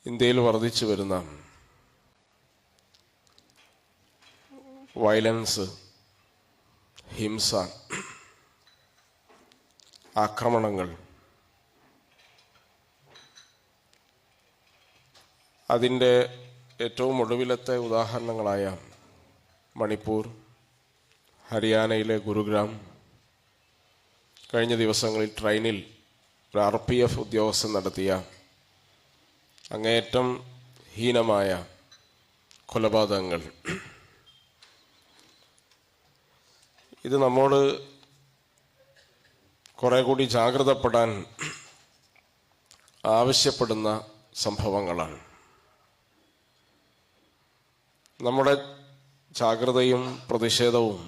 ഇന്ത്യയിൽ വർദ്ധിച്ചു വരുന്ന വയലൻസ്, ഹിംസ, ആക്രമണങ്ങൾ, അതിൻ്റെ ഏറ്റവും ഒടുവിലത്തെ ഉദാഹരണങ്ങളായ മണിപ്പൂർ, ഹരിയാനയിലെ ഗുരുഗ്രാം, കഴിഞ്ഞ ദിവസങ്ങളിൽ ട്രെയിനിൽ ഒരു RPF ഉദ്യോഗസ്ഥൻ നടത്തിയ അങ്ങേയറ്റം ഹീനമായ കൊലപാതകങ്ങൾ, ഇത് നമ്മോട് കുറെ കൂടി ജാഗ്രതപ്പെടാൻ ആവശ്യപ്പെടുന്ന സംഭവങ്ങളാണ്. നമ്മുടെ ജാഗ്രതയും പ്രതിഷേധവും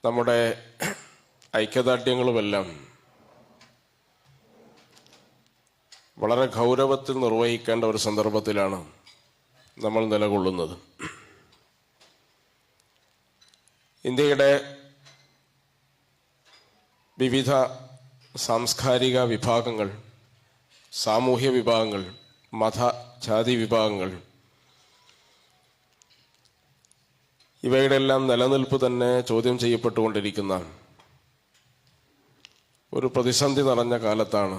നമ്മുടെ ഐക്യദാർഢ്യങ്ങളുമെല്ലാം വളരെ ഗൗരവത്തിൽ നിർവഹിക്കേണ്ട ഒരു സന്ദർഭത്തിലാണ് നമ്മൾ നിലകൊള്ളുന്നത്. ഇന്ത്യയുടെ വിവിധ സാംസ്കാരിക വിഭാഗങ്ങൾ, സാമൂഹ്യ വിഭാഗങ്ങൾ, മത ജാതി വിഭാഗങ്ങൾ, ഇവയുടെ എല്ലാം നിലനിൽപ്പ് തന്നെ ചോദ്യം ചെയ്യപ്പെട്ടുകൊണ്ടിരിക്കുന്ന ഒരു പ്രതിസന്ധി നിറഞ്ഞ കാലത്താണ്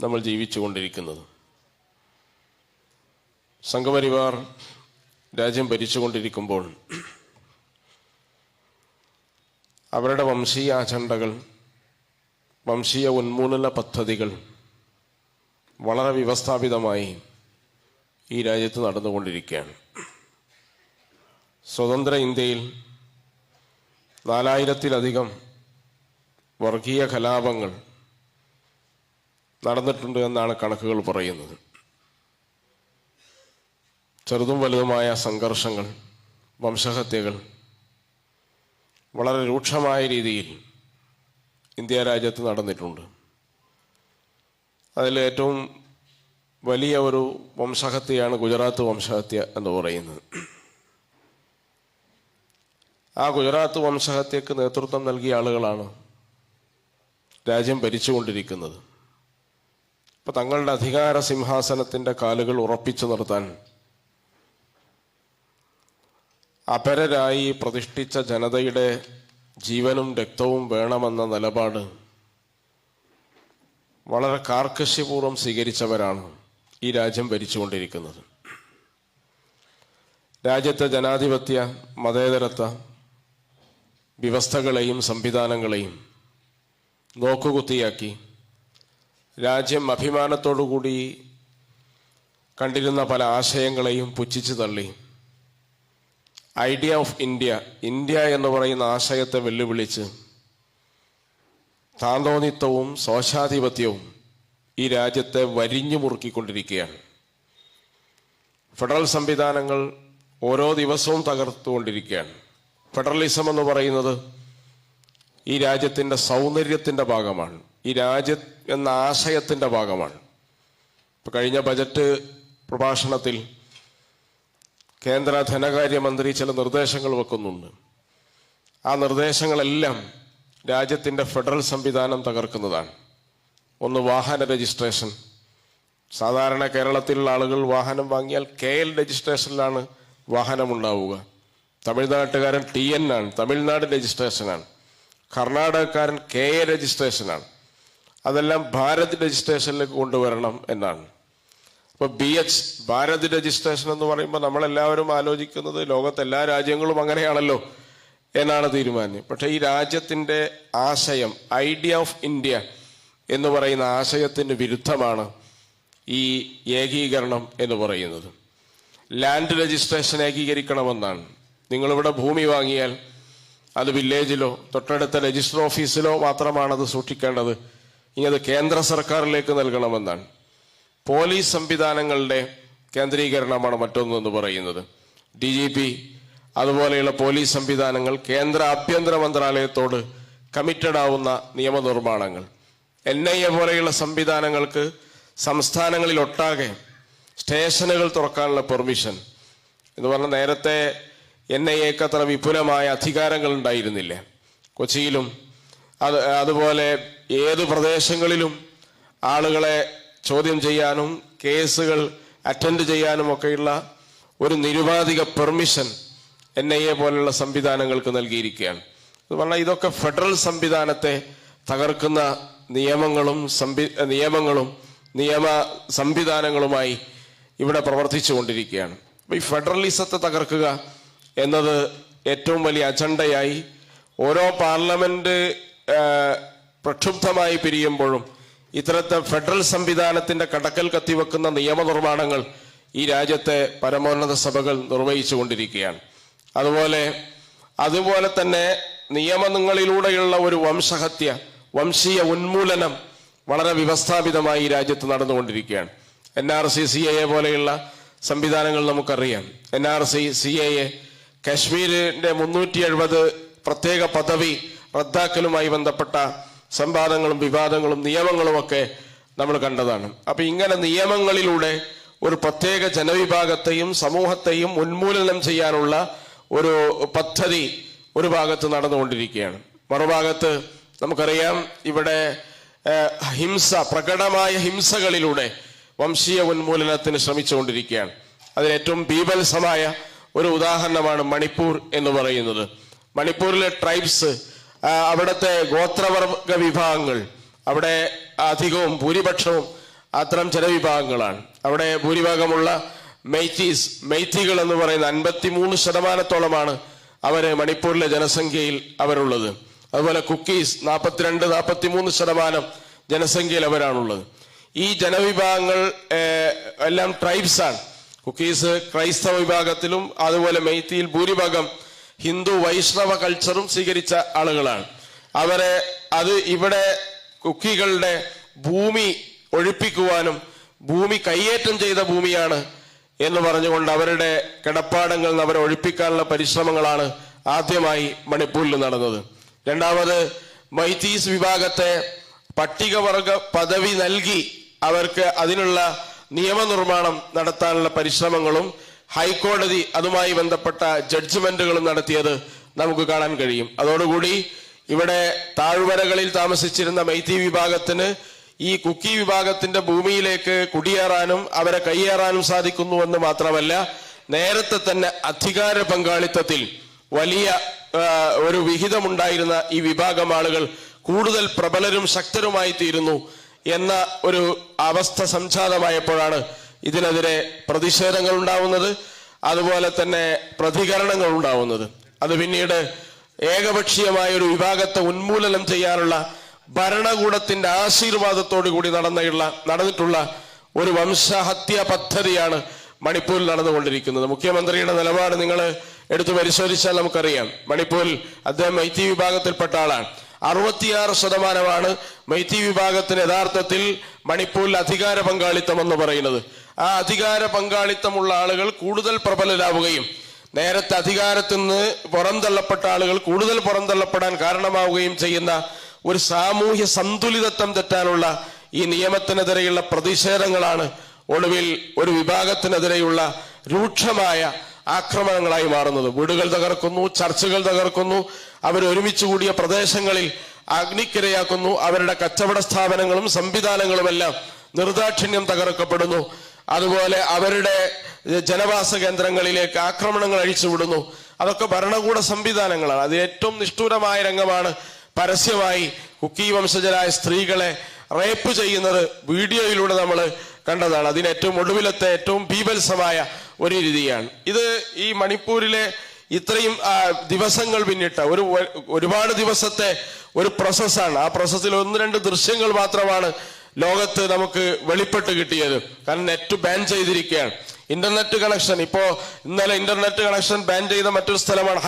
നമ്മൾ ജീവിച്ചുകൊണ്ടിരിക്കുന്നത്. സംഘപരിവാർ രാജ്യം ഭരിച്ചുകൊണ്ടിരിക്കുമ്പോൾ അവരുടെ വംശീയ അജണ്ടകൾ, വംശീയ ഉന്മൂലന പദ്ധതികൾ വളരെ വ്യവസ്ഥാപിതമായി ഈ രാജ്യത്ത് നടന്നുകൊണ്ടിരിക്കുകയാണ്. സ്വതന്ത്ര ഇന്ത്യയിൽ 4000-ത്തിലധികം വർഗീയ കലാപങ്ങൾ നടന്നിട്ടുണ്ട് എന്നാണ് കണക്കുകൾ പറയുന്നത്. ചെറുതും വലുതുമായ സംഘർഷങ്ങൾ, വംശഹത്യകൾ വളരെ രൂക്ഷമായ രീതിയിൽ ഇന്ത്യ രാജ്യത്ത് നടന്നിട്ടുണ്ട്. അതിൽ ഏറ്റവും വലിയ ഒരു വംശഹത്യയാണ് ഗുജറാത്ത് വംശഹത്യ എന്ന് പറയുന്നത്. ആ ഗുജറാത്ത് വംശഹത്യക്ക് നേതൃത്വം നൽകിയ ആളുകളാണ് രാജ്യം ഭരിച്ചുകൊണ്ടിരിക്കുന്നത്. അപ്പോൾ തങ്ങളുടെ അധികാര സിംഹാസനത്തിൻ്റെ കാലുകൾ ഉറപ്പിച്ചു നിർത്താൻ അപരരായി പ്രതിഷ്ഠിച്ച ജനതയുടെ ജീവനും രക്തവും വേണമെന്ന നിലപാട് വളരെ കാർക്കശ്യപൂർവ്വം സ്വീകരിച്ചവരാണ് ഈ രാജ്യം ഭരിച്ചുകൊണ്ടിരിക്കുന്നത്. രാജ്യത്തെ ജനാധിപത്യ, മതേതരത്വ വ്യവസ്ഥകളെയും സംവിധാനങ്ങളെയും നോക്കുകുത്തിയാക്കി രാജ്യം അഭിമാനത്തോടുകൂടി കണ്ടിരുന്ന പല ആശയങ്ങളെയും പുച്ഛിച്ചു തള്ളി ഐഡിയ ഓഫ് ഇന്ത്യ, ഇന്ത്യ എന്ന് പറയുന്ന ആശയത്തെ വെല്ലുവിളിച്ച് താന്തോന്നിത്വവും സ്വേച്ഛാധിപത്യവും ഈ രാജ്യത്തെ വരിഞ്ഞു മുറുക്കിക്കൊണ്ടിരിക്കുകയാണ്. ഫെഡറൽ സംവിധാനങ്ങൾ ഓരോ ദിവസവും തകർത്തുകൊണ്ടിരിക്കുകയാണ്. ഫെഡറലിസം എന്ന് പറയുന്നത് ഈ രാജ്യത്തിൻ്റെ സൗന്ദര്യത്തിൻ്റെ ഭാഗമാണ്, ഈ രാജ്യം എന്ന ആശയത്തിൻ്റെ ഭാഗമാണ്. ഇപ്പോൾ കഴിഞ്ഞ ബജറ്റ് പ്രഭാഷണത്തിൽ കേന്ദ്ര ധനകാര്യമന്ത്രി ചില നിർദ്ദേശങ്ങൾ വെക്കുന്നുണ്ട്. ആ നിർദ്ദേശങ്ങളെല്ലാം രാജ്യത്തിൻ്റെ ഫെഡറൽ സംവിധാനം തകർക്കുന്നതാണ്. ഒന്ന്, വാഹന രജിസ്ട്രേഷൻ. സാധാരണ കേരളത്തിലുള്ള ആളുകൾ വാഹനം വാങ്ങിയാൽ KL രജിസ്ട്രേഷനിലാണ് വാഹനമുണ്ടാവുക. തമിഴ്നാട്ടുകാരൻ TN ആണ്, തമിഴ്നാട് രജിസ്ട്രേഷനാണ്. കർണാടകക്കാരൻ KA രജിസ്ട്രേഷനാണ്. അതെല്ലാം ഭാരത് രജിസ്ട്രേഷനിലേക്ക് കൊണ്ടുവരണം എന്നാണ്. അപ്പോൾ BH ഭാരത് രജിസ്ട്രേഷൻ എന്ന് പറയുമ്പോൾ നമ്മളെല്ലാവരും ആലോചിക്കുന്നത് ലോകത്തെ എല്ലാ രാജ്യങ്ങളും അങ്ങനെയാണല്ലോ എന്നാണ് തീരുമാനം. പക്ഷേ ഈ രാജ്യത്തിൻ്റെ ആശയം, ഐഡിയ ഓഫ് ഇന്ത്യ എന്ന് പറയുന്ന ആശയത്തിന് വിരുദ്ധമാണ് ഈ ഏകീകരണം എന്ന് പറയുന്നത്. ലാൻഡ് രജിസ്ട്രേഷൻ ഏകീകരിക്കണമെന്നാണ്. നിങ്ങളിവിടെ ഭൂമി വാങ്ങിയാൽ അത് വില്ലേജിലോ തൊട്ടടുത്ത രജിസ്റ്റർ ഓഫീസിലോ മാത്രമാണത് സൂക്ഷിക്കേണ്ടത്. ഇനി അത് കേന്ദ്ര സർക്കാരിലേക്ക് നൽകണമെന്നാണ്. പോലീസ് സംവിധാനങ്ങളുടെ കേന്ദ്രീകരണമാണ് മറ്റൊന്നെന്ന് പറയുന്നത്. DGP അതുപോലെയുള്ള പോലീസ് സംവിധാനങ്ങൾ കേന്ദ്ര ആഭ്യന്തര മന്ത്രാലയത്തോട് കമ്മിറ്റഡ് ആവുന്ന നിയമനിർമ്മാണങ്ങൾ. NIA പോലെയുള്ള സംവിധാനങ്ങൾക്ക് സംസ്ഥാനങ്ങളിലൊട്ടാകെ സ്റ്റേഷനുകൾ തുറക്കാനുള്ള പെർമിഷൻ എന്ന് പറഞ്ഞാൽ നേരത്തെ NIAക്ക് അത്ര വിപുലമായ അധികാരങ്ങൾ ഉണ്ടായിരുന്നില്ല. കൊച്ചിയിലും അതുപോലെ ഏത് പ്രദേശങ്ങളിലും ആളുകളെ ചോദ്യം ചെയ്യാനും കേസുകൾ അറ്റൻഡ് ചെയ്യാനും ഒക്കെയുള്ള ഒരു നിരുപാധിക പെർമിഷൻ NIA പോലുള്ള സംവിധാനങ്ങൾക്ക് നൽകിയിരിക്കുകയാണ്. അത് പറഞ്ഞാൽ ഇതൊക്കെ ഫെഡറൽ സംവിധാനത്തെ തകർക്കുന്ന നിയമ സംവിധാനങ്ങളുമായി ഇവിടെ പ്രവർത്തിച്ചു കൊണ്ടിരിക്കുകയാണ്. അപ്പോൾ ഈ ഫെഡറലിസത്തെ തകർക്കുക എന്നത് ഏറ്റവും വലിയ അജണ്ടയായി ഓരോ പാർലമെന്റ് പ്രക്ഷുബ്ധമായി പിരിയുമ്പോഴും ഇത്തരത്തെ ഫെഡറൽ സംവിധാനത്തിന്റെ കടക്കൽ കത്തിവെക്കുന്ന നിയമനിർമ്മാണങ്ങൾ ഈ രാജ്യത്തെ പരമോന്നത സഭകൾ നിർവഹിച്ചു കൊണ്ടിരിക്കുകയാണ്. അതുപോലെ തന്നെ നിയമങ്ങളിലൂടെയുള്ള ഒരു വംശഹത്യ, വംശീയ ഉന്മൂലനം വളരെ വ്യവസ്ഥാപിതമായി ഈ രാജ്യത്ത് നടന്നുകൊണ്ടിരിക്കുകയാണ്. NRC, CAA പോലെയുള്ള സംവിധാനങ്ങൾ നമുക്കറിയാം. NRC, CAA, കാശ്മീരിന്റെ 370 പ്രത്യേക പദവി റദ്ദാക്കലുമായി ബന്ധപ്പെട്ട സംവാദങ്ങളും വിവാദങ്ങളും നിയമങ്ങളുമൊക്കെ നമ്മൾ കണ്ടതാണ്. അപ്പൊ ഇങ്ങനെ നിയമങ്ങളിലൂടെ ഒരു പ്രത്യേക ജനവിഭാഗത്തെയും സമൂഹത്തെയും ഉന്മൂലനം ചെയ്യാനുള്ള ഒരു പദ്ധതി ഒരു ഭാഗത്ത് നടന്നുകൊണ്ടിരിക്കുകയാണ്. മറുഭാഗത്ത് നമുക്കറിയാം ഇവിടെ പ്രകടമായ ഹിംസകളിലൂടെ വംശീയ ഉന്മൂലനത്തിന് ശ്രമിച്ചുകൊണ്ടിരിക്കുകയാണ്. അതിന് ഏറ്റവും ബീഭത്സമായ ഒരു ഉദാഹരണമാണ് മണിപ്പൂർ എന്ന് പറയുന്നത്. മണിപ്പൂരിലെ ട്രൈബ്സ്, അവിടുത്തെ ഗോത്രവർഗ വിഭാഗങ്ങൾ, അവിടെ അധികവും ഭൂരിപക്ഷവും അത്തരം ജനവിഭാഗങ്ങളാണ്. അവിടെ ഭൂരിഭാഗമുള്ള മെയ്തികൾ എന്ന് പറയുന്ന 53% അവര് മണിപ്പൂരിലെ ജനസംഖ്യയിൽ അവരുള്ളത്. അതുപോലെ കുക്കീസ് 42-43% ജനസംഖ്യയിൽ അവരാണുള്ളത്. ഈ ജനവിഭാഗങ്ങൾ എല്ലാം ട്രൈബ്സാണ്. കുക്കീസ് ക്രൈസ്തവ വിഭാഗത്തിലും അതുപോലെ മെയ്തിയിൽ ഭൂരിഭാഗം ഹിന്ദു വൈഷ്ണവ കൾച്ചറും സ്വീകരിച്ച ആളുകളാണ്. ഇവിടെ കുക്കികളുടെ ഭൂമി ഒഴിപ്പിക്കുവാനും ഭൂമി കയ്യേറ്റം ചെയ്ത ഭൂമിയാണ് എന്ന് പറഞ്ഞുകൊണ്ട് അവരുടെ കിടപ്പാടങ്ങളിൽ നിന്ന് അവരെ ഒഴിപ്പിക്കാനുള്ള പരിശ്രമങ്ങളാണ് ആദ്യമായി മണിപ്പൂരിൽ നടന്നത്. രണ്ടാമത് മൈതീസ് വിഭാഗത്തെ പട്ടികവർഗ പദവി നൽകി അവർക്ക് അതിനുള്ള നിയമനിർമ്മാണം നടത്താനുള്ള പരിശ്രമങ്ങളും ഹൈക്കോടതി അതുമായി ബന്ധപ്പെട്ട ജഡ്ജ്മെന്റുകളും നടത്തിയത് നമുക്ക് കാണാൻ കഴിയും. അതോടുകൂടി ഇവിടെ താഴ്വരകളിൽ താമസിച്ചിരുന്ന മൈതി വിഭാഗത്തിന് ഈ കുക്കി വിഭാഗത്തിന്റെ ഭൂമിയിലേക്ക് കുടിയേറാനും അവരെ കയ്യേറാനും സാധിക്കുന്നുവെന്ന് മാത്രമല്ല, നേരത്തെ തന്നെ അധികാര പങ്കാളിത്തത്തിൽ വലിയ ഒരു വിഹിതമുണ്ടായിരുന്ന ഈ വിഭാഗം ആളുകൾ കൂടുതൽ പ്രബലരും ശക്തരുമായി തീരുന്നു എന്ന ഒരു അവസ്ഥ സംജാതമായപ്പോഴാണ് ഇതിനെതിരെ പ്രതിഷേധങ്ങൾ ഉണ്ടാവുന്നത്, അതുപോലെ തന്നെ പ്രതികരണങ്ങൾ ഉണ്ടാവുന്നത്. അത് പിന്നീട് ഏകപക്ഷീയമായ ഒരു വിഭാഗത്തെ ഉന്മൂലനം ചെയ്യാനുള്ള ഭരണകൂടത്തിന്റെ ആശീർവാദത്തോടു കൂടി നടന്നിട്ടുള്ള ഒരു വംശഹത്യ പദ്ധതിയാണ് മണിപ്പൂരിൽ നടന്നുകൊണ്ടിരിക്കുന്നത്. മുഖ്യമന്ത്രിയുടെ നിലപാട് നിങ്ങൾ എടുത്തു പരിശോധിച്ചാൽ നമുക്കറിയാം. മണിപ്പൂരിൽ അദ്ദേഹം മൈതി വിഭാഗത്തിൽപ്പെട്ട ആളാണ്. 66% മൈതി വിഭാഗത്തിന് യഥാർത്ഥത്തിൽ മണിപ്പൂരിൽ അധികാര പങ്കാളിത്തം എന്ന് പറയുന്നത്. ആ അധികാര പങ്കാളിത്തമുള്ള ആളുകൾ കൂടുതൽ പ്രബലരാവുകയും നേരത്തെ അധികാരത്തിൽ നിന്ന് പുറന്തള്ളപ്പെട്ട ആളുകൾ കൂടുതൽ പുറന്തള്ളപ്പെടാൻ കാരണമാവുകയും ചെയ്യുന്ന ഒരു സാമൂഹ്യ സന്തുലിതത്വം തെറ്റാനുള്ള ഈ നിയമത്തിനെതിരെയുള്ള പ്രതിഷേധങ്ങളാണ് ഒടുവിൽ ഒരു വിഭാഗത്തിനെതിരെയുള്ള രൂക്ഷമായ ആക്രമണങ്ങളായി മാറുന്നത്. വീടുകൾ തകർക്കുന്നു, ചർച്ചുകൾ തകർക്കുന്നു, അവരൊരുമിച്ച് കൂടിയ പ്രദേശങ്ങളിൽ അഗ്നിക്കിരയാക്കുന്നു, അവരുടെ കച്ചവട സ്ഥാപനങ്ങളും സംവിധാനങ്ങളുമെല്ലാം നിർദാക്ഷിണ്യം തകർക്കപ്പെടുന്നു. അതുപോലെ അവരുടെ ജനവാസ കേന്ദ്രങ്ങളിലേക്ക് ആക്രമണങ്ങൾ അഴിച്ചുവിടുന്നു. അതൊക്കെ ഭരണകൂട സംവിധാനങ്ങളാണ്. അത് ഏറ്റവും നിഷ്ഠൂരമായ രംഗമാണ് പരസ്യമായി കുക്കി വംശജരായ സ്ത്രീകളെ റേപ്പ് ചെയ്യുന്നത് വീഡിയോയിലൂടെ നമ്മൾ കണ്ടതാണ്. അതിന് ഏറ്റവും ഒടുവിലത്തെ ഏറ്റവും ബീഭത്സമായ ഒരു രീതിയാണ് ഇത്. ഈ മണിപ്പൂരിലെ ഇത്രയും ദിവസങ്ങൾ പിന്നിട്ട ഒരുപാട് ദിവസത്തെ ഒരു പ്രോസസ്സാണ്. ആ പ്രോസസ്സിൽ 1-2 ദൃശ്യങ്ങൾ മാത്രമാണ് ലോകത്ത് നമുക്ക് വെളിപ്പെട്ട് കിട്ടിയത്. കാരണം നെറ്റ് ബാൻ ചെയ്തിരിക്കുകയാണ്. ഇന്റർനെറ്റ് കണക്ഷൻ ഇന്നലെ ഇന്റർനെറ്റ് കണക്ഷൻ ബാൻ ചെയ്ത മറ്റൊരു സ്ഥലമാണ്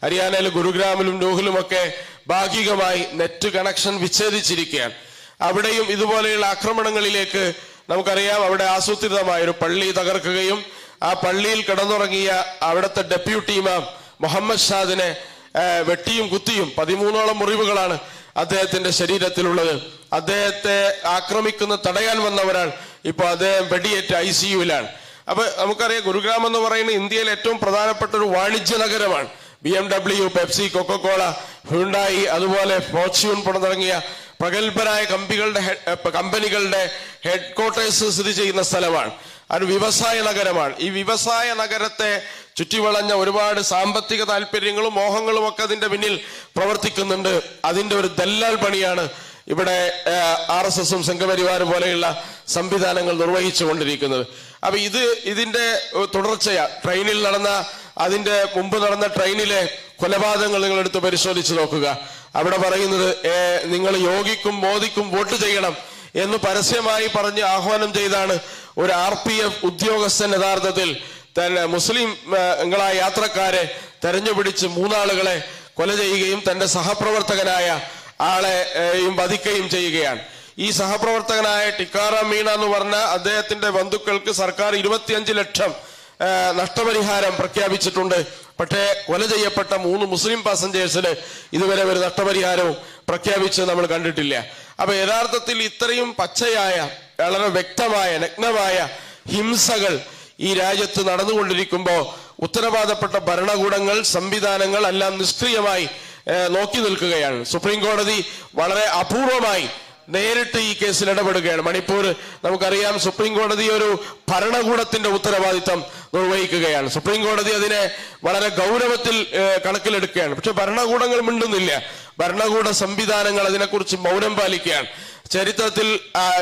ഹരിയാനയിൽ ഗുരുഗ്രാമിലും നൂഹിലുമൊക്കെ ഭാഗികമായി നെറ്റ് കണക്ഷൻ വിച്ഛേദിച്ചിരിക്കുകയാണ്. അവിടെയും ഇതുപോലെയുള്ള ആക്രമണങ്ങളിലേക്ക് നമുക്കറിയാം. അവിടെ ആസൂത്രിതമായ ഒരു പള്ളി തകർക്കുകയും ആ പള്ളിയിൽ കിടന്നുറങ്ങിയ അവിടുത്തെ ഡെപ്യൂട്ടി ഇമാം മുഹമ്മദ് ഷാദിനെ വെട്ടിയും കുത്തിയും 13ഓളം മുറിവുകളാണ് അദ്ദേഹത്തിന്റെ ശരീരത്തിലുള്ളത്. അദ്ദേഹത്തെ തടയാൻ വന്നവരാണ് ഇപ്പോൾ അദ്ദേഹം വെടിയേറ്റ് ICUവിലാണ്. അപ്പൊ നമുക്കറിയാം ഗുരുഗ്രാം എന്ന് പറയുന്നത് ഇന്ത്യയിലെ ഏറ്റവും പ്രധാനപ്പെട്ട ഒരു വാണിജ്യ നഗരമാണ്. BMW, പെപ്സി, കൊക്കോകോള, ഹ്യുണ്ടായി, അതുപോലെ ഫോർച്യൂൺ തുടങ്ങിയ പ്രഗത്ഭരായ കമ്പനികളുടെ ഹെഡ് ക്വാർട്ടേഴ്സ് സ്ഥിതി ചെയ്യുന്ന സ്ഥലമാണ്. അത് വ്യവസായ നഗരമാണ്. ഈ വ്യവസായ നഗരത്തെ ചുറ്റിവളഞ്ഞ ഒരുപാട് സാമ്പത്തിക താല്പര്യങ്ങളും മോഹങ്ങളും ഒക്കെ അതിന്റെ പിന്നിൽ പ്രവർത്തിക്കുന്നുണ്ട്. അതിന്റെ ഒരു ദല്ലാൽ പണിയാണ് ഇവിടെ RSSും സംഘപരിവാരം പോലെയുള്ള സംവിധാനങ്ങൾ നിർവഹിച്ചു കൊണ്ടിരിക്കുന്നത്. അപ്പൊ ഇതിന്റെ തുടർച്ചയാ. ട്രെയിനിൽ നടന്ന, അതിന്റെ മുമ്പ് നടന്ന ട്രെയിനിലെ കൊലപാതകങ്ങൾ നിങ്ങൾ എടുത്ത് പരിശോധിച്ച് നോക്കുക. അവിടെ പറയുന്നത് നിങ്ങൾ യോഗിക്കും മോദിക്കും വോട്ട് ചെയ്യണം എന്ന് പരസ്യമായി പറഞ്ഞ് ആഹ്വാനം ചെയ്താണ് ഒരു RPF ഉദ്യോഗസ്ഥൻ യഥാർത്ഥത്തിൽ തന്നെ മുസ്ലിംകളായ യാത്രക്കാരെ തെരഞ്ഞുപിടിച്ച് 3 ആളുകളെ കൊല ചെയ്യുകയും തന്റെ സഹപ്രവർത്തകനായ ആളെയും വധിക്കുകയും ചെയ്യുകയാണ്. ഈ സഹപ്രവർത്തകനായ ടിക്കാറാം മീണ എന്ന് പറഞ്ഞ അദ്ദേഹത്തിന്റെ ബന്ധുക്കൾക്ക് സർക്കാർ 25 ലക്ഷം നഷ്ടപരിഹാരം പ്രഖ്യാപിച്ചിട്ടുണ്ട്. പക്ഷേ കൊല ചെയ്യപ്പെട്ട 3 മുസ്ലിം പാസഞ്ചേഴ്സിന് ഇതുവരെ ഒരു നഷ്ടപരിഹാരവും പ്രഖ്യാപിച്ച് നമ്മൾ കണ്ടിട്ടില്ല. അപ്പൊ യഥാർത്ഥത്തിൽ ഇത്രയും പച്ചയായ, വളരെ വ്യക്തമായ, നഗ്നമായ ഹിംസകൾ ഈ രാജ്യത്ത് നടന്നുകൊണ്ടിരിക്കുമ്പോൾ ഉത്തരവാദപ്പെട്ട ഭരണകൂടങ്ങൾ, സംവിധാനങ്ങൾ എല്ലാം നിഷ്ക്രിയമായി നോക്കി നിൽക്കുകയാണ്. സുപ്രീം കോടതി വളരെ അപൂർവമായി നേരിട്ട് ഈ കേസിൽ ഇടപെടുകയാണ്. മണിപ്പൂർ നമുക്കറിയാം, സുപ്രീം കോടതി ഒരു ഭരണകൂടത്തിന്റെ ഉത്തരവാദിത്തം നിർവഹിക്കുകയാണ്. സുപ്രീം കോടതി അതിനെ വളരെ ഗൗരവത്തിൽ കണക്കിലെടുക്കുകയാണ്. പക്ഷെ ഭരണകൂടങ്ങൾ മിണ്ടുന്നില്ല. ഭരണകൂട സംവിധാനങ്ങൾ അതിനെക്കുറിച്ച് മൗനം പാലിക്കുകയാണ്. ചരിത്രത്തിൽ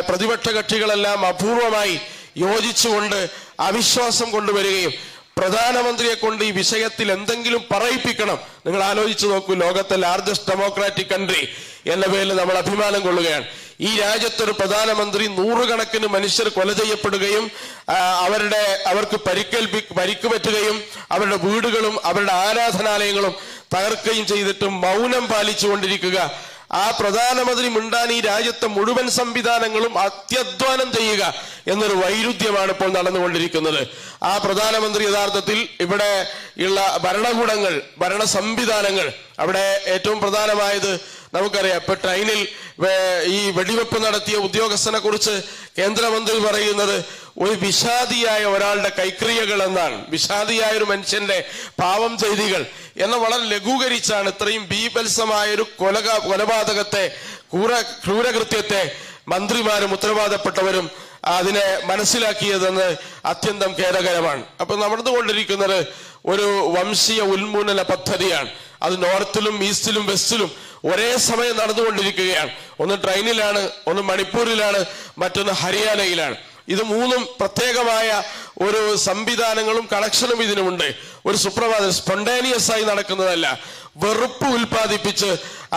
പ്രതിപക്ഷ കക്ഷികളെല്ലാം അപൂർവമായി യോജിച്ചുകൊണ്ട് അവിശ്വാസം കൊണ്ടുവരികയും പ്രധാനമന്ത്രിയെ കൊണ്ട് ഈ വിഷയത്തിൽ എന്തെങ്കിലും പറയിപ്പിക്കണം. നിങ്ങൾ ആലോചിച്ചു നോക്കൂ, ലോകത്തെ ലാർജസ്റ്റ് ഡെമോക്രാറ്റിക് കൺട്രി എന്ന പേരിൽ നമ്മൾ അഭിമാനം കൊള്ളുകയാണ്. ഈ രാജ്യത്തൊരു പ്രധാനമന്ത്രി 100 കണക്കിന് മനുഷ്യർ കൊല ചെയ്യപ്പെടുകയും അവർക്ക് പരിക്ക് പറ്റുകയും അവരുടെ വീടുകളും അവരുടെ ആരാധനാലയങ്ങളും തകർക്കുകയും ചെയ്തിട്ടും മൗനം പാലിച്ചുകൊണ്ടിരിക്കുക. ആ പ്രധാനമന്ത്രി മിണ്ടാൻ ഈ രാജ്യത്തെ മുഴുവൻ സംവിധാനങ്ങളും അത്യധ്വാനം ചെയ്യുക എന്നൊരു വൈരുദ്ധ്യമാണ് ഇപ്പോൾ നടന്നുകൊണ്ടിരിക്കുന്നത്. ആ പ്രധാനമന്ത്രി യഥാർത്ഥത്തിൽ ഇവിടെ ഉള്ള ഭരണകൂടങ്ങൾ, ഭരണ സംവിധാനങ്ങൾ, അവിടെ ഏറ്റവും പ്രധാനമായത് നമുക്കറിയാം. ഇപ്പൊ ട്രെയിനിൽ ഈ വെടിവെപ്പ് നടത്തിയ ഉദ്യോഗസ്ഥനെ കുറിച്ച് കേന്ദ്രമന്ത്രി പറയുന്നത് ഒരു വിഷാദിയായ ഒരാളുടെ കൈക്രിയകൾ എന്നാണ്. വിഷാദിയായ ഒരു മനുഷ്യന്റെ പാവം ചെയ്തികൾ എന്ന വളരെ ലഘൂകരിച്ചാണ് ഇത്രയും ബീഭത്സമായ ഒരു കൊലപാതകത്തെ, ക്രൂരകൃത്യത്തെ മന്ത്രിമാരും ഉത്തരവാദപ്പെട്ടവരും അതിനെ മനസ്സിലാക്കിയതെന്ന് അത്യന്തം ഖേദകരമാണ്. അപ്പൊ നടന്നുകൊണ്ടിരിക്കുന്നത് ഒരു വംശീയ ഉന്മൂലന പദ്ധതിയാണ്. അത് നോർത്തിലും ഈസ്റ്റിലും വെസ്റ്റിലും ഒരേ സമയം നടന്നുകൊണ്ടിരിക്കുകയാണ്. ഒന്ന് ട്രെയിനിലാണ്, ഒന്ന് മണിപ്പൂരിലാണ്, മറ്റൊന്ന് ഹരിയാനയിലാണ്. ഇത് 3ഉം പ്രത്യേകമായ ഒരു സംവിധാനങ്ങളും കണക്ഷനും ഇതിനുമുണ്ട്. ഒരു സുപ്രഭാതം സ്പോണ്ടേനിയസ് ആയി നടക്കുന്നതല്ല. വെറുപ്പ് ഉൽപ്പാദിപ്പിച്ച്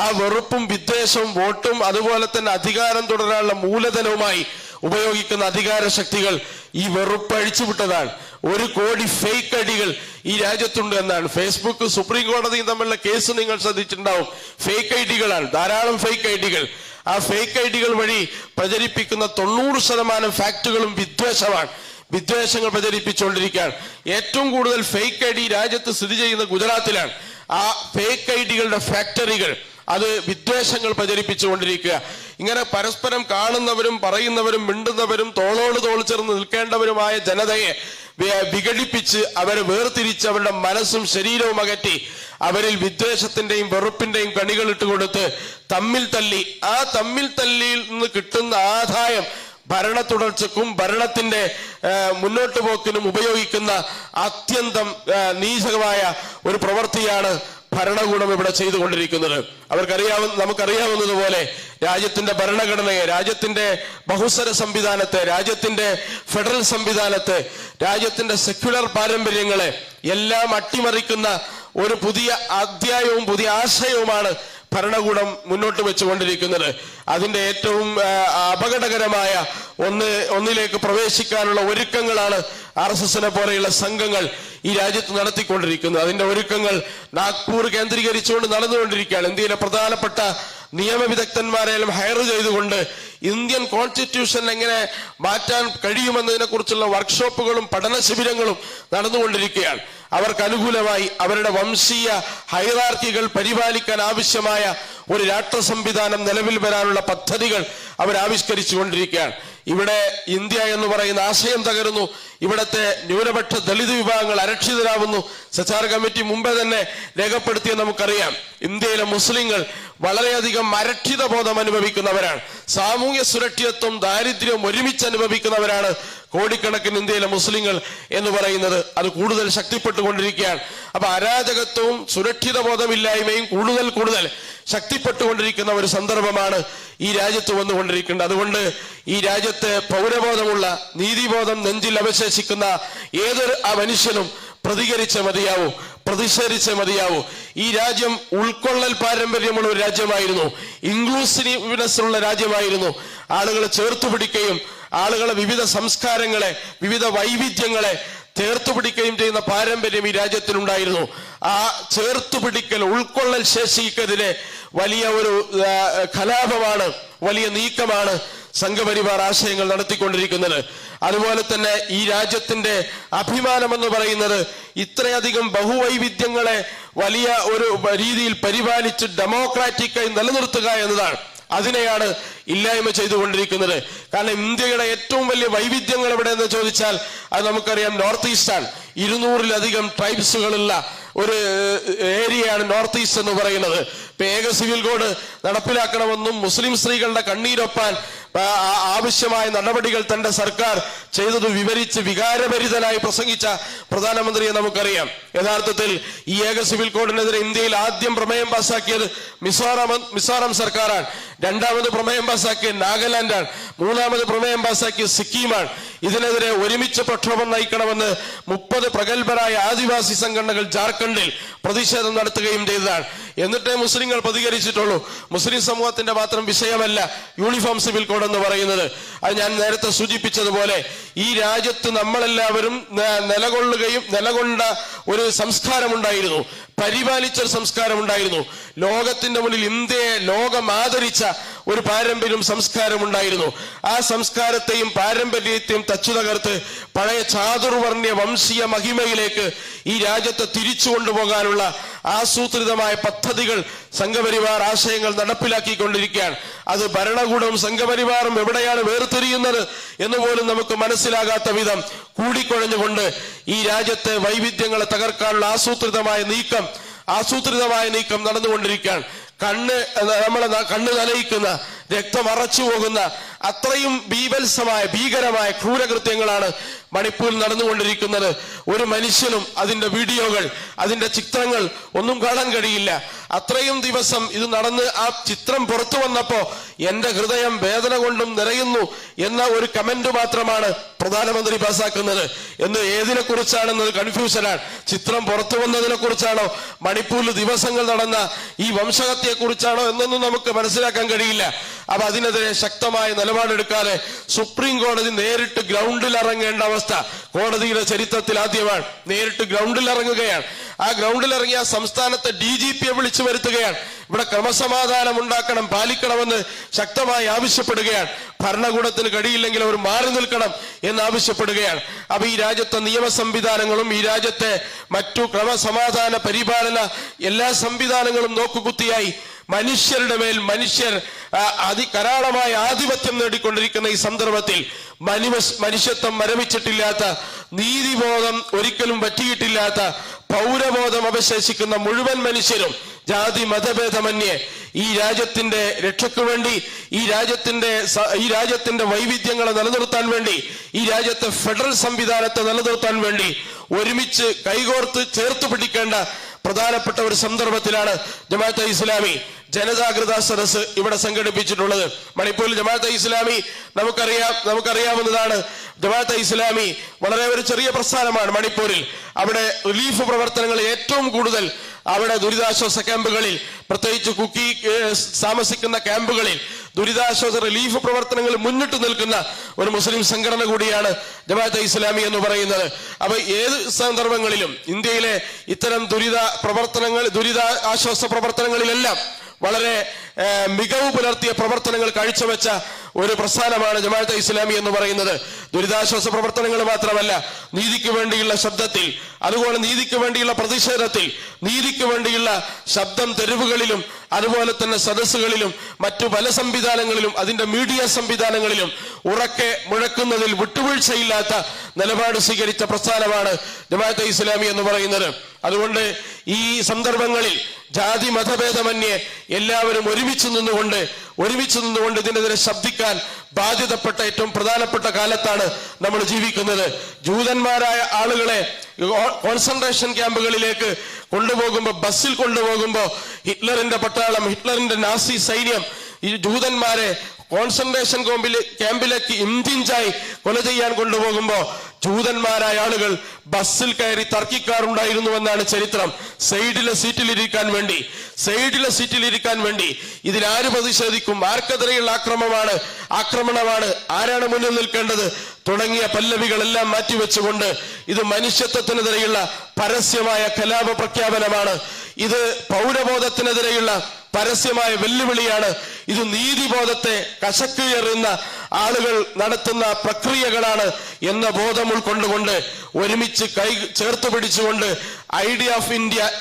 ആ വെറുപ്പും വിദ്വേഷവും വോട്ടും അതുപോലെ തന്നെ അധികാരം തുടരാനുള്ള മൂലധനവുമായി ഉപയോഗിക്കുന്ന അധികാര ശക്തികൾ ഈ വെറുപ്പ് അഴിച്ചുവിട്ടതാണ്. 1 കോടി ഫേക്ക് ഐഡികൾ ഈ രാജ്യത്തുണ്ട് എന്നാണ്. ഫേസ്ബുക്ക്, സുപ്രീം കോടതിയും തമ്മിലുള്ള കേസ് നിങ്ങൾ ശ്രദ്ധിച്ചിട്ടുണ്ടാവും. ഫേക്ക് ഐഡികളാണ്, ധാരാളം ഫേക്ക് ഐഡികൾ. ആ ഫേക്ക് ഐഡികൾ വഴി പ്രചരിപ്പിക്കുന്ന 90% ഫാക്ടുകളും വിദ്വേഷമാണ്. വിദ്വേഷങ്ങൾ പ്രചരിപ്പിച്ചുകൊണ്ടിരിക്കുകയാണ്. ഏറ്റവും കൂടുതൽ ഫേക്ക് ഐഡി രാജ്യത്ത് സ്ഥിതി ചെയ്യുന്ന ഗുജറാത്തിലാണ്. ആ ഫേക്ക് ഐഡികളുടെ ഫാക്ടറികൾ, അത് വിദ്വേഷങ്ങൾ പ്രചരിപ്പിച്ചുകൊണ്ടിരിക്കുക. ഇങ്ങനെ പരസ്പരം കാണുന്നവരും പറയുന്നവരും മിണ്ടുന്നവരും തോളോട് തോൾ ചേർന്ന് നിൽക്കേണ്ടവരുമായ ജനതയെ വിഘടിപ്പിച്ച് അവരെ വേർതിരിച്ച് അവരുടെ മനസ്സും ശരീരവും അകറ്റി അവരിൽ വിദ്വേഷത്തിന്റെയും വെറുപ്പിന്റെയും കണികൾ ഇട്ടുകൊടുത്ത് തമ്മിൽ തല്ലി, ആ തമ്മിൽ തല്ലിയിൽ നിന്ന് കിട്ടുന്ന ആദായം ഭരണ തുടർച്ചക്കും ഭരണത്തിന്റെ മുന്നോട്ട് പോക്കിനും ഉപയോഗിക്കുന്ന അത്യന്തം നീചമായ ഒരു പ്രവൃത്തിയാണ് ഭരണകൂടം ഇവിടെ ചെയ്തുകൊണ്ടിരിക്കുന്നത്. നമുക്കറിയാവുന്നതുപോലെ രാജ്യത്തിന്റെ ഭരണഘടനയെ, രാജ്യത്തിന്റെ ബഹുസ്വര സംവിധാനത്തെ, രാജ്യത്തിന്റെ ഫെഡറൽ സംവിധാനത്തെ, രാജ്യത്തിന്റെ സെക്യുലർ പാരമ്പര്യങ്ങളെ എല്ലാം അട്ടിമറിക്കുന്ന ഒരു പുതിയ അധ്യായവും പുതിയ ആശയവുമാണ് ഭരണകൂടം മുന്നോട്ട് വെച്ചുകൊണ്ടിരിക്കുന്നത്. അതിന്റെ ഏറ്റവും അപകടകരമായ ഒന്നിലേക്ക് പ്രവേശിക്കാനുള്ള ഒരുക്കങ്ങളാണ് RSSനെ പോലെയുള്ള സംഘങ്ങൾ ഈ രാജ്യത്ത് നടത്തിക്കൊണ്ടിരിക്കുന്നത്. അതിന്റെ ഒരുക്കങ്ങൾ നാഗ്പൂർ കേന്ദ്രീകരിച്ചുകൊണ്ട് നടന്നുകൊണ്ടിരിക്കുകയാണ്. ഇന്ത്യയിലെ പ്രധാനപ്പെട്ട നിയമവിദഗ്ധന്മാരെല്ലാം ഹയർ ചെയ്തുകൊണ്ട് ഇന്ത്യൻ കോൺസ്റ്റിറ്റ്യൂഷൻ എങ്ങനെ മാറ്റാൻ കഴിയുമെന്നതിനെ കുറിച്ചുള്ള വർക്ക്ഷോപ്പുകളും പഠന ശിബിരങ്ങളും നടന്നുകൊണ്ടിരിക്കുകയാണ്. അവർക്ക് അനുകൂലമായി അവരുടെ വംശീയ ഹൈറാർക്കികൾ പരിപാലിക്കാൻ ആവശ്യമായ ഒരു രാഷ്ട്ര സംവിധാനം നിലവിൽ വരാനുള്ള പദ്ധതികൾ അവർ ആവിഷ്കരിച്ചു കൊണ്ടിരിക്കുകയാണ്. ഇവിടെ ഇന്ത്യ എന്ന് പറയുന്ന ആശയം തകരുന്നു. ഇവിടത്തെ ന്യൂനപക്ഷ ദളിത് വിഭാഗങ്ങൾ അരക്ഷിതരാകുന്നു. സച്ചാർ കമ്മിറ്റി മുമ്പേ തന്നെ രേഖപ്പെടുത്തിയ നമുക്കറിയാം, ഇന്ത്യയിലെ മുസ്ലിങ്ങൾ വളരെയധികം അരക്ഷിത ബോധം അനുഭവിക്കുന്നവരാണ്. സാമൂഹ്യ സുരക്ഷിതത്വം ദാരിദ്ര്യവും ഒരുമിച്ച് അനുഭവിക്കുന്നവരാണ് കോടിക്കണക്കിന് ഇന്ത്യയിലെ മുസ്ലിങ്ങൾ എന്ന് പറയുന്നത്. അത് കൂടുതൽ ശക്തിപ്പെട്ടുകൊണ്ടിരിക്കുകയാണ്. അപ്പൊ അരാജകത്വവും സുരക്ഷിത ബോധമില്ലായ്മയും കൂടുതൽ ശക്തിപ്പെട്ടുകൊണ്ടിരിക്കുന്ന ഒരു സന്ദർഭമാണ് ഈ രാജ്യത്ത് വന്നുകൊണ്ടിരിക്കുന്നത്. അതുകൊണ്ട് ഈ രാജ്യത്ത് പൗരബോധമുള്ള, നീതിബോധം നെഞ്ചിൽ അവശേഷിക്കുന്ന ഏതൊരു മനുഷ്യനും പ്രതികരിച്ചേ മതിയാവൂ, പ്രതിഷേധിച്ചേ മതിയാവൂ. ഈ രാജ്യം ഉൾക്കൊള്ളൽ പാരമ്പര്യമുള്ള ഒരു രാജ്യമായിരുന്നു, ഇൻക്ലൂസീവ്നെസ് ഉള്ള രാജ്യമായിരുന്നു. ആളുകളെ ചേർത്തുപിടിക്കുകയും ആളുകളെ വിവിധ സംസ്കാരങ്ങളെ, വിവിധ വൈവിധ്യങ്ങളെ ചേർത്തുപിടിക്കുകയും ചെയ്യുന്ന പാരമ്പര്യം ഈ രാജ്യത്തിനുണ്ടായിരുന്നു. ആ ചേർത്തുപിടിക്കൽ, ഉൾക്കൊള്ളൽ ശേഷിക്കെതിരെ വലിയ ഒരു കലാപമാണ്, വലിയ നീക്കമാണ് സംഘപരിവാർ ആശയങ്ങൾ നടത്തിക്കൊണ്ടിരിക്കുന്നത്. അതുപോലെ തന്നെ ഈ രാജ്യത്തിന്റെ അഭിമാനമെന്ന് പറയുന്നത് ഇത്രയധികം ബഹുവൈവിധ്യങ്ങളെ വലിയ ഒരു രീതിയിൽ പരിപാലിച്ച് ഡെമോക്രാറ്റിക്കായി നിലനിർത്തുക എന്നതാണ്. അതിനെയാണ് ഇല്ലായ്മ ചെയ്തുകൊണ്ടിരിക്കുന്നത്. കാരണം ഇന്ത്യയുടെ ഏറ്റവും വലിയ വൈവിധ്യങ്ങൾ എവിടെയെന്ന് ചോദിച്ചാൽ അത് നമുക്കറിയാം, നോർത്ത് ഈസ്റ്റാണ്. 200-ലധികം ട്രൈബ്സുകളുള്ള ഒരു ഏരിയയാണ് നോർത്ത് ഈസ്റ്റ് എന്ന് പറയുന്നത്. ഇപ്പൊ ഏക സിവിൽ കോഡ് നടപ്പിലാക്കണമെന്നും മുസ്ലിം സ്ത്രീകളുടെ കണ്ണീരൊപ്പാൻ ആവശ്യമായ നടപടികൾ തന്റെ സർക്കാർ ചെയ്തത് വിവരിച്ച് വികാരഭരിതനായി പ്രസംഗിച്ച പ്രധാനമന്ത്രിയെ നമുക്കറിയാം. യഥാർത്ഥത്തിൽ ഈ ഏക സിവിൽ കോഡിനെതിരെ ഇന്ത്യയിൽ ആദ്യം പ്രമേയം പാസാക്കിയത് മിസോറാം സർക്കാരാണ്. രണ്ടാമത് പ്രമേയം പാസാക്കിയത് നാഗാലാൻഡാണ്. മൂന്നാമത് പ്രമേയം പാസാക്കിയത് സിക്കിമാണ്. ഇതിനെതിരെ ഒരുമിച്ച് പ്രക്ഷോഭം നയിക്കണമെന്ന് 30 പ്രഗത്ഭരായ ആദിവാസി സംഘടനകൾ ജാർഖണ്ഡിൽ പ്രതിഷേധം നടത്തുകയും ചെയ്തതാണ്. എന്നിട്ടേ മുസ്ലിങ്ങൾ പ്രതികരിച്ചിട്ടുള്ളൂ. മുസ്ലിം സമൂഹത്തിന്റെ മാത്രം വിഷയമല്ല യൂണിഫോം സിവിൽ കോഡ് എന്ന് പറയുന്നത്. അത് ഞാൻ നേരത്തെ സൂചിപ്പിച്ചതുപോലെ ഈ രാജ്യത്ത് നമ്മളെല്ലാവരും നിലകൊണ്ട ഒരു സംസ്കാരമുണ്ടായിരുന്നു, പരിപാലിച്ചൊരു സംസ്കാരമുണ്ടായിരുന്നു. ലോകത്തിന്റെ മുന്നിൽ ഇന്ത്യയെ ലോകം ആദരിച്ച ഒരു പാരമ്പര്യം, സംസ്കാരമുണ്ടായിരുന്നു. ആ സംസ്കാരത്തെയും പാരമ്പര്യത്തെയും തച്ചു തകർത്ത് പഴയ ചാതുർവർണ്ണ്യ വംശീയ മഹിമയിലേക്ക് ഈ രാജ്യത്തെ തിരിച്ചു കൊണ്ടുപോകാനുള്ള ആസൂത്രിതമായ പദ്ധതികൾ സംഘപരിവാർ ആശയങ്ങൾ നടപ്പിലാക്കിക്കൊണ്ടിരിക്കുകയാണ്. അത് ഭരണകൂടവും സംഘപരിവാറും എവിടെയാണ് വേർതിരിയുന്നത് എന്ന് പോലും നമുക്ക് മനസ്സിലാകാത്ത വിധം കൂടിക്കുഴഞ്ഞുകൊണ്ട് ഈ രാജ്യത്തെ വൈവിധ്യങ്ങളെ തകർക്കാനുള്ള ആസൂത്രിതമായ നീക്കം നടന്നുകൊണ്ടിരിക്കുകയാണ്. നമ്മളെ കണ്ണ് നനയിക്കുന്ന, രക്തം അറച്ചു പോകുന്ന അത്രയും ഭീകരമായ ക്രൂരകൃത്യങ്ങളാണ് മണിപ്പൂരിൽ നടന്നുകൊണ്ടിരിക്കുന്നത്. ഒരു മനുഷ്യനും അതിന്റെ വീഡിയോകൾ, അതിന്റെ ചിത്രങ്ങൾ ഒന്നും കാണാൻ കഴിയില്ല. അത്രയും ദിവസം ഇത് നടന്ന് ആ ചിത്രം പുറത്തു വന്നപ്പോ എന്റെ ഹൃദയം വേദന കൊണ്ടും നിറയുന്നു എന്ന ഒരു കമന്റ് മാത്രമാണ് പ്രധാനമന്ത്രി പാസാക്കുന്നത്. ഏതിനെ കുറിച്ചാണെന്നത് കൺഫ്യൂഷനാണ്. ചിത്രം പുറത്തു വന്നതിനെ കുറിച്ചാണോ, മണിപ്പൂരിൽ ദിവസങ്ങൾ നടന്ന ഈ വംശഹത്യയെ കുറിച്ചാണോ എന്നൊന്നും നമുക്ക് മനസ്സിലാക്കാൻ കഴിയില്ല. അപ്പൊ അതിനെതിരെ ശക്തമായ നിലപാടെടുക്കാതെ സുപ്രീം കോടതി നേരിട്ട് ഗ്രൗണ്ടിൽ ഇറങ്ങേണ്ട അവസ്ഥ കോടതിയുടെ ചരിത്രത്തിൽ ആദ്യമാണ്. നേരിട്ട് ഗ്രൗണ്ടിൽ ഇറങ്ങുകയാണ്. ആ ഗ്രൗണ്ടിൽ ഇറങ്ങിയ സംസ്ഥാനത്തെ DGPയെ വിളിച്ചു വരുത്തുകയാണ്. ഇവിടെ ക്രമസമാധാനം ഉണ്ടാക്കണം, പാലിക്കണമെന്ന് ശക്തമായി ആവശ്യപ്പെടുകയാണ്. ഭരണകൂടത്തിന് കഴിയില്ലെങ്കിൽ അവർ മാറി നിൽക്കണം എന്നാവശ്യപ്പെടുകയാണ്. അപ്പൊ ഈ രാജ്യത്തെ നിയമ സംവിധാനങ്ങളും ഈ രാജ്യത്തെ മറ്റു ക്രമസമാധാന പരിപാലന എല്ലാ സംവിധാനങ്ങളും നോക്കുകുത്തിയായി മനുഷ്യരുടെ മേൽ കരാളമായ ആധിപത്യം നേടിക്കൊണ്ടിരിക്കുന്ന ഈ സന്ദർഭത്തിൽ മനുഷ്യത്വം മരവിച്ചിട്ടില്ലാത്ത, നീതിബോധം ഒരിക്കലും പറ്റിയിട്ടില്ലാത്ത, പൗരബോധം അവശേഷിക്കുന്ന മുഴുവൻ മനുഷ്യരും ജാതി മതഭേദമന്യേ ഈ രാജ്യത്തിന്റെ രക്ഷയ്ക്കു വേണ്ടി, ഈ രാജ്യത്തിന്റെ വൈവിധ്യങ്ങളെ നിലനിർത്താൻ വേണ്ടി, ഈ രാജ്യത്തെ ഫെഡറൽ സംവിധാനത്തെ നിലനിർത്താൻ വേണ്ടി ഒരുമിച്ച് കൈകോർത്ത് ചേർത്ത് പിടിക്കേണ്ട പ്രധാനപ്പെട്ട ഒരു സന്ദർഭത്തിലാണ് ജമാഅത്തെ ഇസ്ലാമി ജനജാഗ്രതാ സദസ് ഇവിടെ സംഘടിപ്പിച്ചിട്ടുള്ളത്. മണിപ്പൂരിൽ ജമാഅത്തെ ഇസ്ലാമി നമുക്കറിയാവുന്നതാണ്. ജമാഅത്തെ ഇസ്ലാമി വളരെ ഒരു ചെറിയ പ്രസ്ഥാനമാണ് മണിപ്പൂരിൽ. അവിടെ റിലീഫ് പ്രവർത്തനങ്ങൾ ഏറ്റവും കൂടുതൽ അവിടെ ദുരിതാശ്വാസ ക്യാമ്പുകളിൽ, പ്രത്യേകിച്ച് കുക്കി താമസിക്കുന്ന ക്യാമ്പുകളിൽ ദുരിതാശ്വാസ റിലീഫ് പ്രവർത്തനങ്ങൾ മുന്നിട്ട് നിൽക്കുന്ന ഒരു മുസ്ലിം സംഘടന കൂടിയാണ് ജമാഅത്തെ ഇസ്ലാമി എന്ന് പറയുന്നത്. അപ്പൊ ഏത് സന്ദർഭങ്ങളിലും ഇന്ത്യയിലെ ഇത്തരം ദുരിതാശ്വാസ പ്രവർത്തനങ്ങളിലെല്ലാം വളരെ മികവ് പുലർത്തിയ പ്രവർത്തനങ്ങൾ കാഴ്ചവെച്ച ഒരു പ്രസ്ഥാനമാണ് ജമാഅത്തെ ഇസ്ലാമി എന്ന് പറയുന്നത്. ദുരിതാശ്വാസ പ്രവർത്തനങ്ങൾ മാത്രമല്ല, നീതിക്ക് വേണ്ടിയുള്ള ശബ്ദത്തിൽ, അതുപോലെ നീതിക്ക് വേണ്ടിയുള്ള പ്രതിഷേധത്തിൽ, നീതിക്ക് വേണ്ടിയുള്ള ശബ്ദം തെരുവുകളിലും അതുപോലെ തന്നെ സദസ്സുകളിലും മറ്റു പല സംവിധാനങ്ങളിലും അതിന്റെ മീഡിയ സംവിധാനങ്ങളിലും ഉറക്കെ മുഴക്കുന്നതിൽ വിട്ടുവീഴ്ചയില്ലാത്ത നിലപാട് സ്വീകരിച്ച പ്രസ്ഥാനമാണ് ജമാഅത്തെ ഇസ്ലാമി എന്ന് പറയുന്നത്. അതുകൊണ്ട് ഈ സന്ദർഭങ്ങളിൽ ജാതി മതഭേദമന്യേ എല്ലാവരും ഒരുമിച്ച് നിന്നുകൊണ്ട് ഇതിനെതിരെ ശബ്ദിക്കാൻ ബാധ്യതപ്പെട്ട ഏറ്റവും പ്രധാനപ്പെട്ട കാലത്താണ് നമ്മൾ ജീവിക്കുന്നത്. ജൂതന്മാരായ ആളുകളെ കോൺസെൻട്രേഷൻ ക്യാമ്പുകളിലേക്ക് ബസ്സിൽ കൊണ്ടുപോകുമ്പോ ഹിറ്റ്ലറിന്റെ പട്ടാളം, ഹിറ്റ്ലറിന്റെ നാസി സൈന്യം ഈ ജൂതന്മാരെ കോൺസെൻട്രേഷൻ ക്യാമ്പിലേക്ക് ഇഞ്ചിഞ്ചായി കൊല ചെയ്യാൻ കൊണ്ടുപോകുമ്പോ ജൂതന്മാരായ ആളുകൾ ബസ്സിൽ കയറി തർക്കിക്കാറുണ്ടായിരുന്നുവെന്നാണ് ചരിത്രം. സൈഡിലെ സീറ്റിൽ ഇരിക്കാൻ വേണ്ടി ഇതിലാര് പ്രതിഷേധിക്കും, ആർക്കെതിരെയുള്ള ആക്രമണമാണ്, ആരാണ് മുന്നിൽ നിൽക്കേണ്ടത് തുടങ്ങിയ പല്ലവികളെല്ലാം മാറ്റിവെച്ചുകൊണ്ട് ഇത് മനുഷ്യത്വത്തിനെതിരെയുള്ള പരസ്യമായ കലാപ പ്രഖ്യാപനമാണ്. ഇത് പൗരബോധത്തിനെതിരെയുള്ള പരസ്യമായ വെല്ലുവിളിയാണ്. ഇത് നീതിബോധത്തെ കശക്കുകയറുന്ന ആളുകൾ നടത്തുന്ന പ്രക്രിയകളാണ് എന്ന ബോധം ഉൾക്കൊണ്ടുകൊണ്ട് ഒരുമിച്ച് കൈ ചേർത്ത് പിടിച്ചുകൊണ്ട് ഐഡിയ ഓഫ്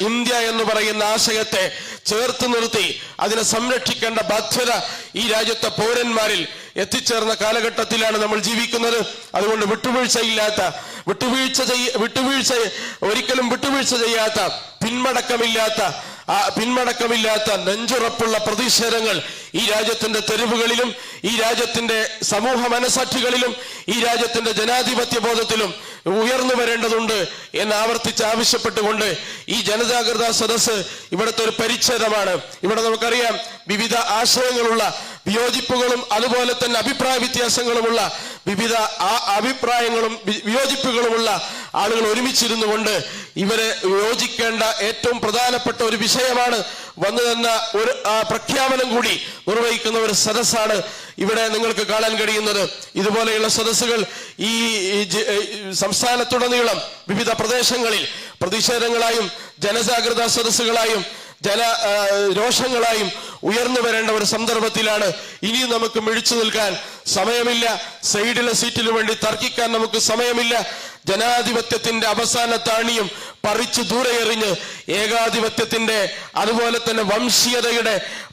ഇന്ത്യ എന്ന് പറയുന്ന ആശയത്തെ ചേർത്ത് നിർത്തി അതിനെ സംരക്ഷിക്കേണ്ട ബാധ്യത ഈ രാജ്യത്തെ പൗരന്മാരിൽ എത്തിച്ചേർന്ന കാലഘട്ടത്തിലാണ് നമ്മൾ ജീവിക്കുന്നത്. അതുകൊണ്ട് ഒരിക്കലും വിട്ടുവീഴ്ച ചെയ്യാത്ത പിന്മടക്കമില്ലാത്ത നെഞ്ചുറപ്പുള്ള പ്രതിഷേധങ്ങൾ ഈ രാജ്യത്തിന്റെ തെരുവുകളിലും ഈ രാജ്യത്തിന്റെ സമൂഹ മനസാക്ഷികളിലും ഈ രാജ്യത്തിന്റെ ജനാധിപത്യ ബോധത്തിലും ഉയർന്നു വരേണ്ടതുണ്ട് എന്ന് ആവശ്യപ്പെട്ടുകൊണ്ട് ഈ ജനജാഗ്രതാ സദസ്സ് ഇവിടുത്തെ ഒരു പരിച്ഛേദമാണ്. ഇവിടെ നമുക്കറിയാം വിവിധ ആശയങ്ങളുള്ള, വിയോജിപ്പുകളും അതുപോലെ തന്നെ അഭിപ്രായ വ്യത്യാസങ്ങളുമുള്ള, വിവിധ അഭിപ്രായങ്ങളും വിയോജിപ്പുകളുമുള്ള ആളുകൾ ഒരുമിച്ചിരുന്നു കൊണ്ട് ഇവരെ യോജിക്കേണ്ട ഏറ്റവും പ്രധാനപ്പെട്ട ഒരു വിഷയമാണ് വന്നതെന്ന ഒരു പ്രഖ്യാപനം കൂടി നിർവഹിക്കുന്ന ഒരു സദസ്സാണ് ഇവിടെ നിങ്ങൾക്ക് കാണാൻ കഴിയുന്നത്. ഇതുപോലെയുള്ള സദസ്സുകൾ ഈ സംസ്ഥാനത്തുടനീളം വിവിധ പ്രദേശങ്ങളിൽ പ്രതിഷേധങ്ങളായും ജനജാഗ്രതാ സദസ്സുകളായും രോഷങ്ങളായും ഉയർന്നു വരേണ്ട ഒരു സന്ദർഭത്തിലാണ്. ഇനിയും നമുക്ക് മിഴിച്ചു നിൽക്കാൻ സമയമില്ല. സൈഡിലെ സീറ്റിനു വേണ്ടി തർക്കിക്കാൻ നമുക്ക് സമയമില്ല. ജനാധിപത്യത്തിന്റെ അവസാന താണിയും പറിച്ചു ദൂരെ എറിഞ്ഞ് ഏകാധിപത്യത്തിന്റെ അതുപോലെ തന്നെ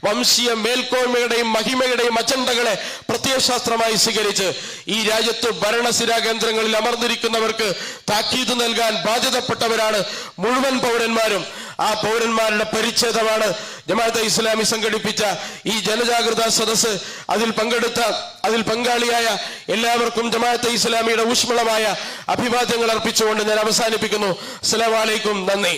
വംശീയ മേൽക്കോയ്മയുടെയും മഹിമയുടെയും അജണ്ടകളെ പ്രത്യയശാസ്ത്രമായി സ്വീകരിച്ച് ഈ രാജ്യത്ത് ഭരണസിരാ കേന്ദ്രങ്ങളിൽ അമർന്നിരിക്കുന്നവർക്ക് താക്കീത് നൽകാൻ ബാധ്യതപ്പെട്ടവരാണ് മുഴുവൻ പൗരന്മാരും. ആ പൗരന്മാരുടെ പരിച്ഛേദമാണ് ജമാഅത്തെ ഇസ്ലാമി സംഘടിപ്പിച്ച ഈ ജനജാഗ്രതാ സദസ്സ്. അതിൽ പങ്കാളിയായ എല്ലാവർക്കും ജമാഅത്തെ ഇസ്ലാമിയുടെ ഊഷ്മളമായ അഭിവാദ്യങ്ങൾ അർപ്പിച്ചുകൊണ്ട് ഞാൻ അവസാനിപ്പിക്കുന്നു. അസ്സലാമു അലൈക്കും. നന്ദി.